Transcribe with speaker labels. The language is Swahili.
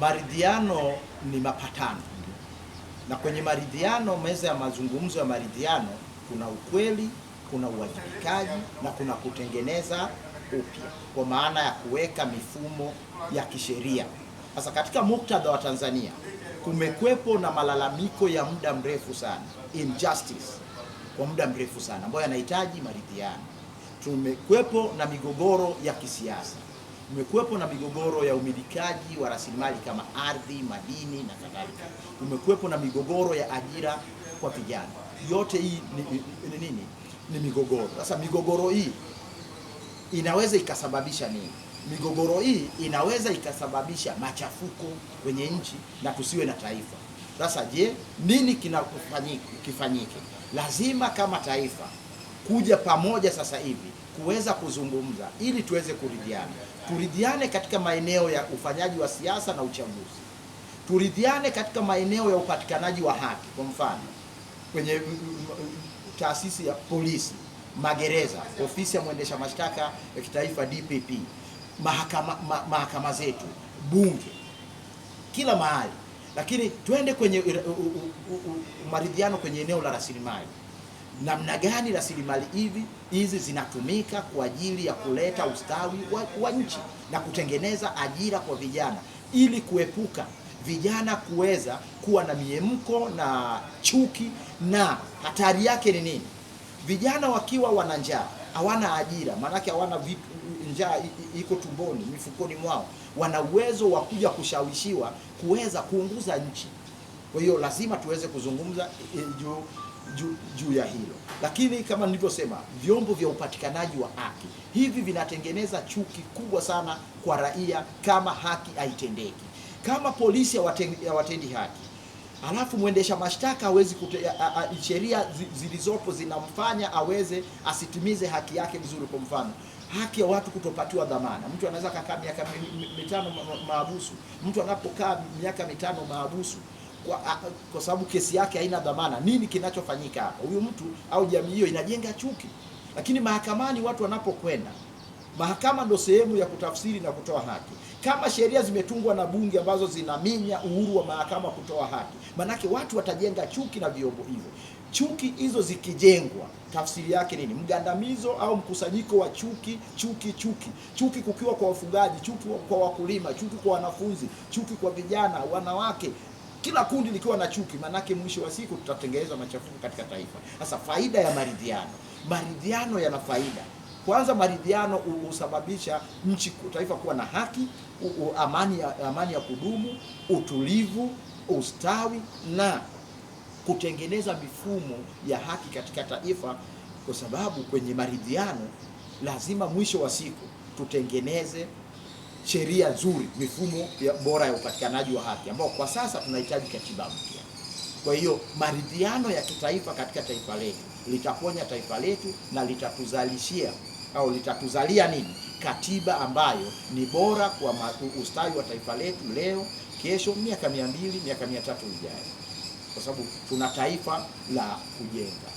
Speaker 1: Maridhiano ni mapatano, na kwenye maridhiano, meza ya mazungumzo ya maridhiano, kuna ukweli, kuna uwajibikaji na kuna kutengeneza upya, kwa maana ya kuweka mifumo ya kisheria. Sasa katika muktadha wa Tanzania kumekwepo na malalamiko ya muda mrefu sana, injustice kwa muda mrefu sana, ambayo yanahitaji maridhiano. Tumekwepo na migogoro ya kisiasa, umekuwepo na migogoro ya umilikaji wa rasilimali kama ardhi, madini na kadhalika. Umekuwepo na migogoro ya ajira kwa vijana. Yote hii ni nini? Ni migogoro. Sasa migogoro hii inaweza ikasababisha nini? Migogoro hii inaweza ikasababisha machafuko kwenye nchi na tusiwe na taifa. Sasa je, nini kifanyike? Lazima kama taifa kuja pamoja sasa hivi kuweza kuzungumza ili tuweze kuridhiana. Turidhiane katika maeneo ya ufanyaji wa siasa na uchaguzi. Turidhiane katika maeneo ya upatikanaji wa haki. Kwa mfano, kwenye taasisi ya polisi, magereza, ofisi ya mwendesha mashtaka ya kitaifa DPP, mahakama zetu, bunge, kila mahali. Lakini twende kwenye maridhiano kwenye eneo la rasilimali. Namna gani rasilimali hizi zinatumika kwa ajili ya kuleta ustawi wa nchi na kutengeneza ajira kwa vijana, ili kuepuka vijana kuweza kuwa na miemko na chuki. Na hatari yake ni nini? Vijana wakiwa wana njaa, hawana ajira, maanake hawana vitu, njaa iko tumboni, mifukoni mwao, wana uwezo wa kuja kushawishiwa kuweza kuunguza nchi. Kwa hiyo lazima tuweze kuzungumza juu ya hilo. Lakini kama nilivyosema, vyombo vya upatikanaji wa haki hivi vinatengeneza chuki kubwa sana kwa raia kama haki haitendeki. Kama polisi hawatendi haki, alafu mwendesha mashtaka hawezi, sheria zilizopo zinamfanya asitimize haki yake vizuri. Kwa mfano, haki ya watu kutopatiwa dhamana. Mtu anaweza kukaa miaka 5 mahabusu. Mtu anapokaa miaka 5 mahabusu kwa sababu kesi yake haina dhamana, nini kinachofanyika hapa? Huyu mtu au jamii hiyo inajenga chuki. Lakini mahakamani watu wanapokwenda, mahakama ndio sehemu ya kutafsiri na kutoa haki. Kama sheria zimetungwa na bunge ambazo zinaminya uhuru wa mahakama kutoa haki, manake watu watajenga chuki na vyombo hivyo. Chuki hizo zikijengwa, tafsiri yake nini? Mgandamizo au mkusanyiko wa chuki kukiwa kwa wafugaji, chuki kwa wakulima, chuki kwa wanafunzi, chuki kwa vijana, wanawake, kila kundi likiwa na chuki, manake mwisho wa siku tutatengeneza machafuko katika taifa. Sasa faida ya maridhiano yana faida. Kwanza, maridhiano husababisha taifa kuwa na haki, amani ya kudumu, utulivu, ustawi na kutengeneza mifumo ya haki katika taifa, kwa sababu kwenye maridhiano lazima mwisho wa siku tutengeneze sheria nzuri, mifumo bora ya upatikanaji wa haki, ambao kwa sasa tunahitaji katiba mpya. Kwa hiyo maridhiano ya kitaifa katika taifa letu litaponya taifa letu na litatuzalia nini? Katiba ambayo ni bora kwa ustawi wa taifa letu leo, kesho, miaka 200, miaka 300 ijayo, kwa sababu tuna taifa la kujenga.